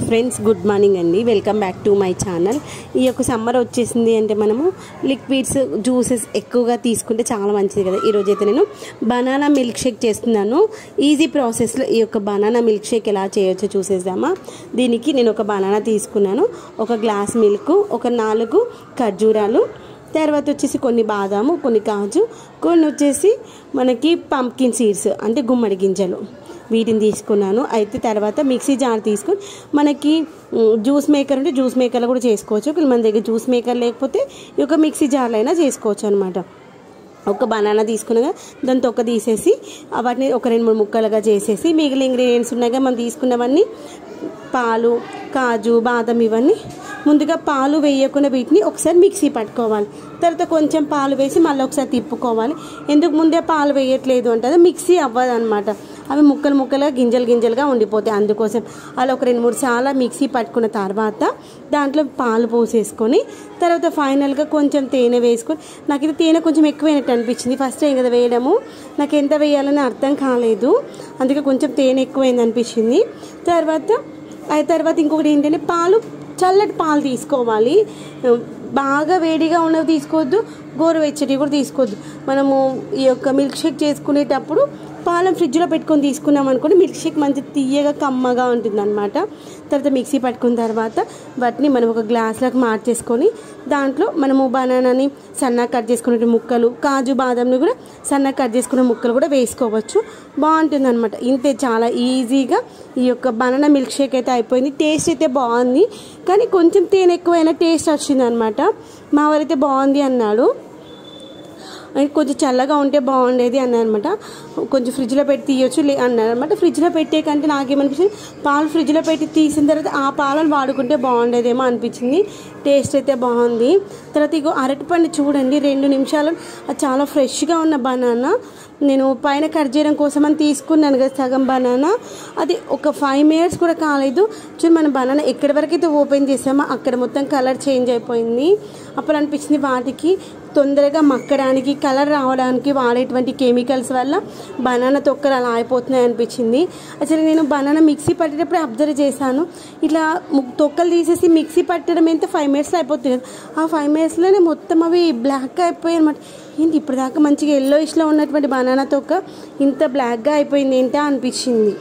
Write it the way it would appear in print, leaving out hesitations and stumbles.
Friends good morning అండి. Welcome back to my channel. ఈ యొక్క సమ్మర్ వచ్చేసింది అంటే మనము లిక్విడ్స్ జ్యూసెస్ ఎక్కువగా తీసుకుంటే చాలా మంచిది కదా. ఈరోజు అయితే నేను బనానా మిల్క్ షేక్ చేస్తున్నాను. ఈజీ ప్రాసెస్లో ఈ యొక్క బనానా మిల్క్ షేక్ ఎలా చేయొచ్చో చూసేద్దామా. దీనికి నేను ఒక బనానా తీసుకున్నాను, ఒక గ్లాస్ మిల్క్, ఒక 4 ఖర్జూరాలు, తర్వాత వచ్చేసి కొన్ని బాదాము, కొన్ని కాజు, కొన్ని వచ్చేసి మనకి పంప్కిన్ సీడ్స్ అంటే గుమ్మడి గింజలు, వీటిని తీసుకున్నాను. అయితే తర్వాత మిక్సీ జార్ తీసుకొని మనకి జ్యూస్ మేకర్ ఉంటే జ్యూస్ మేకర్లో కూడా చేసుకోవచ్చు. మన దగ్గర జ్యూస్ మేకర్ లేకపోతే ఈ యొక్క మిక్సీ జార్లో అయినా చేసుకోవచ్చు అనమాట. ఒక బనానా తీసుకున్నాగా దాని తొక్క తీసేసి వాటిని ఒక 2-3 ముక్కలుగా చేసేసి మిగిలిన ఇంగ్రీడియంట్స్ ఉన్నాయిగా మనం తీసుకున్నవన్నీ పాలు, కాజు, బాదం ఇవన్నీ ముందుగా పాలు వేయకుండా వీటిని ఒకసారి మిక్సీ పట్టుకోవాలి. తర్వాత కొంచెం పాలు వేసి మళ్ళీ ఒకసారి తిప్పుకోవాలి. ఎందుకు ముందే పాలు వేయట్లేదు అంటే మిక్సీ అవ్వదు అనమాట. అవి ముక్కలు ముక్కలుగా గింజలుగా ఉండిపోతాయి. అందుకోసం అలా ఒక 2-3 సార్లు మిక్సీ పట్టుకున్న తర్వాత దాంట్లో పాలు పోసేసుకొని తర్వాత ఫైనల్గా కొంచెం తేనె వేసుకొని, నాకైతే తేనె కొంచెం ఎక్కువైనట్టు అనిపించింది. ఫస్ట్ టైం కదా వేయడము, నాకు ఎంత వేయాలని అర్థం కాలేదు, అందుకే కొంచెం తేనె ఎక్కువైంది అనిపించింది. తర్వాత ఇంకొకటి ఏంటంటే పాలు, చల్లటి పాలు తీసుకోవాలి. బాగా వేడిగా ఉన్నవి తీసుకోవద్దు, గోరువెచ్చటివి కూడా తీసుకోవద్దు. మనము ఈ యొక్క మిల్క్ షేక్ చేసుకునేటప్పుడు పాలను ఫ్రిడ్జ్లో పెట్టుకొని తీసుకున్నాం అనుకోండి, మిల్క్ షేక్ మంచి తీయగా కమ్మగా ఉంటుంది అనమాట. తర్వాత మిక్సీ పట్టుకున్న తర్వాత వాటిని మనం ఒక గ్లాస్లోకి మార్చేసుకొని దాంట్లో మనము బనానాని సన్నగా కట్ చేసుకునే ముక్కలు, కాజు బాదంని కూడా సన్నగా కట్ చేసుకునే ముక్కలు కూడా వేసుకోవచ్చు. బాగుంటుంది అనమాట. ఇంతే, చాలా ఈజీగా ఈ యొక్క బనానా మిల్క్ షేక్ అయితే అయిపోయింది. టేస్ట్ అయితే బాగుంది, కానీ కొంచెం తేనె ఎక్కువైనా టేస్ట్ వచ్చింది అనమాట. మా వారైతే బాగుంది అన్నాడు. కొంచెం చల్లగా ఉంటే బాగుండేది అన్నారనమాట. కొంచెం ఫ్రిడ్జ్లో పెట్టి తీయొచ్చు అన్నారనమాట. ఫ్రిడ్జ్లో పెట్టే కంటే నాకేమనిపించింది, పాలు ఫ్రిడ్జ్లో పెట్టి తీసిన తర్వాత ఆ పాలను వాడుకుంటే బాగుండేదేమో అనిపించింది. టేస్ట్ అయితే బాగుంది. తర్వాత ఇగో అరటిపండు చూడండి, 2 నిమిషాలు చాలా ఫ్రెష్గా ఉన్న బనానా నేను పైన కట్ చేయడం కోసం అని తీసుకున్నాను కదా సగం బనానా, అది ఒక 5 minutes కూడా కాలేదు. చూడండి, మన బనానా ఎక్కడి వరకు అయితే ఓపెన్ చేసామో అక్కడ మొత్తం కలర్ చేంజ్ అయిపోయింది. అప్పుడు అనిపించింది వాటికి తొందరగా మక్కడానికి, కలర్ రావడానికి వాడేటువంటి కెమికల్స్ వల్ల బనానా తొక్కలు అలా అయిపోతున్నాయి అనిపించింది. అసలు నేను బనానా మిక్సీ పట్టేటప్పుడు అబ్జర్వ్ చేశాను, ఇట్లా తొక్కలు తీసేసి మిక్సీ పట్టడం ఎంత 5 minutesలో అయిపోతుంది కదా, ఆ 5 minutesలోనే మొత్తం అవి బ్లాక్గా అయిపోయాయి అనమాట. ఏంటి ఇప్పుడు దాకా మంచిగా ఎల్లోయిష్లో ఉన్నటువంటి బనానా తొక్క ఇంత బ్లాక్గా అయిపోయింది ఏంటా అనిపించింది.